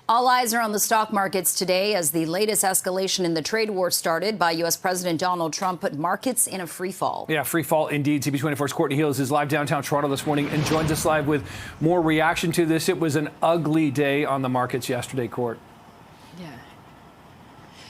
All eyes are on the stock markets today as the latest escalation in the trade war started by U.S. President Donald Trump put markets in a free fall. Yeah, free fall indeed. CB24's Courtney Hills is live downtown Toronto this morning and joins us live with more reaction to this. It was an ugly day on the markets yesterday, Court.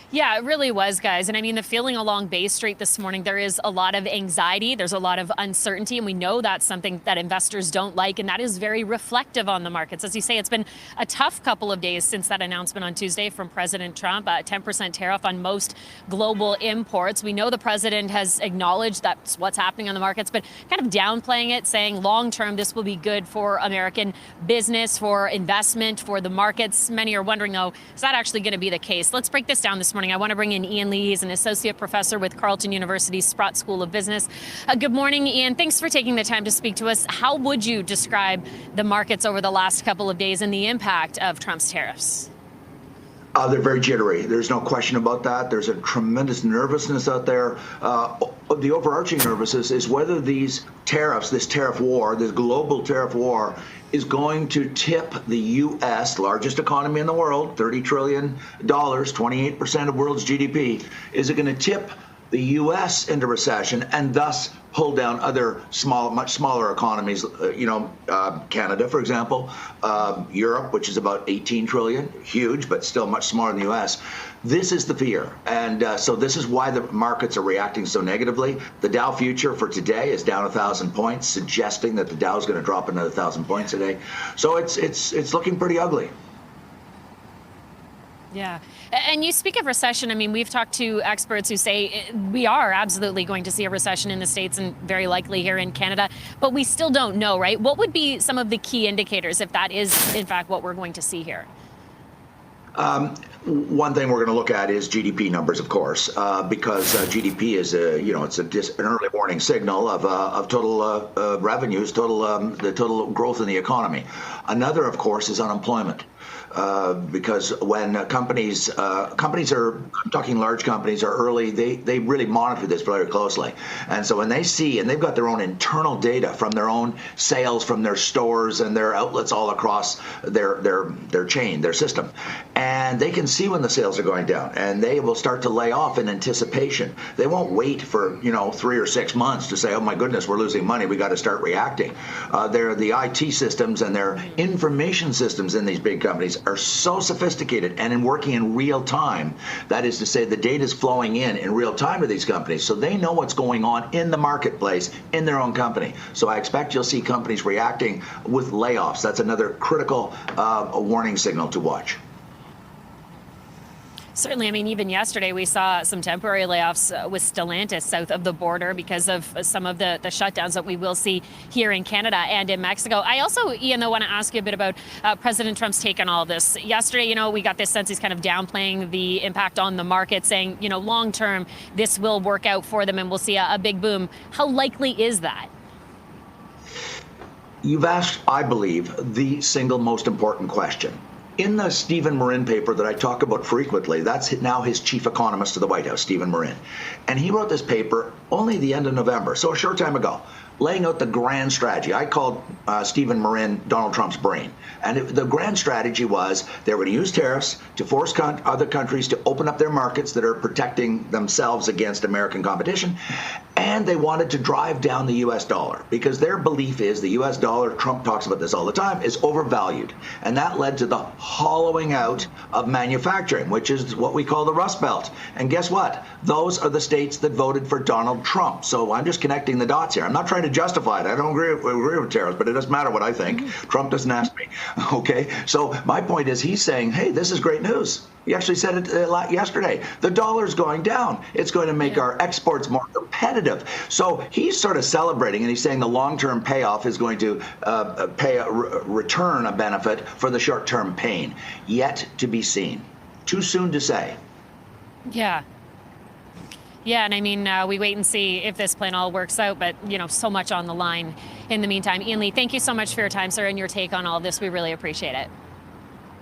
Yeah, it really was, guys. And I mean, the feeling along Bay Street this morning, there is a lot of anxiety. There's a lot of uncertainty. And we know that's something that investors don't like. And that is very reflective on the markets. As you say, it's been a tough couple of days since that announcement on Tuesday from President Trump, a 10% tariff on most global imports. We know the president has acknowledged that's what's happening on the markets, but kind of downplaying it, saying long term, this will be good for American business, for investment, for the markets. Many are wondering, though, is that actually going to be the case? Let's break this down this morning. I want to bring in Ian Lee. He's an associate professor with Carleton University's Sprott School of Business. Good morning, Ian. Thanks for taking the time to speak to us. How would you describe the markets over the last couple of days and the impact of Trump's tariffs? They're very jittery. There's no question about that. There's a tremendous nervousness out there. The overarching nervousness is whether these tariffs, this tariff war, this global tariff war, is going to tip the U.S., largest economy in the world, $30 trillion, 28% of world's GDP. Is it going to tip the U.S. into recession and thus pull down other much smaller economies, Canada, for example, Europe, which is about 18 trillion, huge, but still much smaller than the U.S. This is the fear. And so this is why the markets are reacting so negatively. The Dow future for today is down 1,000 points, suggesting that the Dow is going to drop another 1,000 points today. So it's looking pretty ugly. Yeah. And you speak of recession. I mean, we've talked to experts who say we are absolutely going to see a recession in the States and very likely here in Canada, but we still don't know, right? What would be some of the key indicators if that is, in fact, what we're going to see here? One thing we're going to look at is GDP numbers, of course, because GDP is an early warning signal of total revenues, the total growth in the economy. Another, of course, is unemployment. Because when companies are, I'm talking large companies, are early, they really monitor this very closely. And so when they see, and they've got their own internal data from their own sales, from their stores and their outlets all across their chain, their system, and they can see when the sales are going down, and they will start to lay off in anticipation. They won't wait for 3 or 6 months to say, oh my goodness, we're losing money, we got to start reacting. The IT systems and their information systems in these big companies are so sophisticated and working in real time. That is to say, the data is flowing in real time to these companies, so they know what's going on in the marketplace in their own company. So I expect you'll see companies reacting with layoffs. That's another critical warning signal to watch. Certainly. I mean, even yesterday we saw some temporary layoffs with Stellantis south of the border because of some of the shutdowns that we will see here in Canada and in Mexico. I also, Ian, though, want to ask you a bit about President Trump's take on all of this. Yesterday, we got this sense he's kind of downplaying the impact on the market, saying, long term, this will work out for them and we'll see a big boom. How likely is that? You've asked, I believe, the single most important question. In the Stephen Marin paper that I talk about frequently, that's now his chief economist to the White House, Stephen Marin. And he wrote this paper only the end of November, so a short time ago, laying out the grand strategy. I called Stephen Marin Donald Trump's brain. And the grand strategy was they were going to use tariffs to force other countries to open up their markets that are protecting themselves against American competition. And they wanted to drive down the U.S. dollar because their belief is the U.S. dollar, Trump talks about this all the time, is overvalued. And that led to the hollowing out of manufacturing, which is what we call the Rust Belt. And guess what? Those are the states that voted for Donald Trump. So I'm just connecting the dots here. I'm not trying to justify it. I don't agree with tariffs, but it doesn't matter what I think. Trump doesn't ask me. Okay? So my point is he's saying, hey, this is great news. He actually said it yesterday. The dollar's going down. It's going to make our exports more competitive. So he's sort of celebrating, and he's saying the long-term payoff is going to return a benefit for the short-term pain. Yet to be seen. Too soon to say. Yeah. Yeah, and I mean, we wait and see if this plan all works out, but, so much on the line in the meantime. Ian Lee, thank you so much for your time, sir, and your take on all of this. We really appreciate it.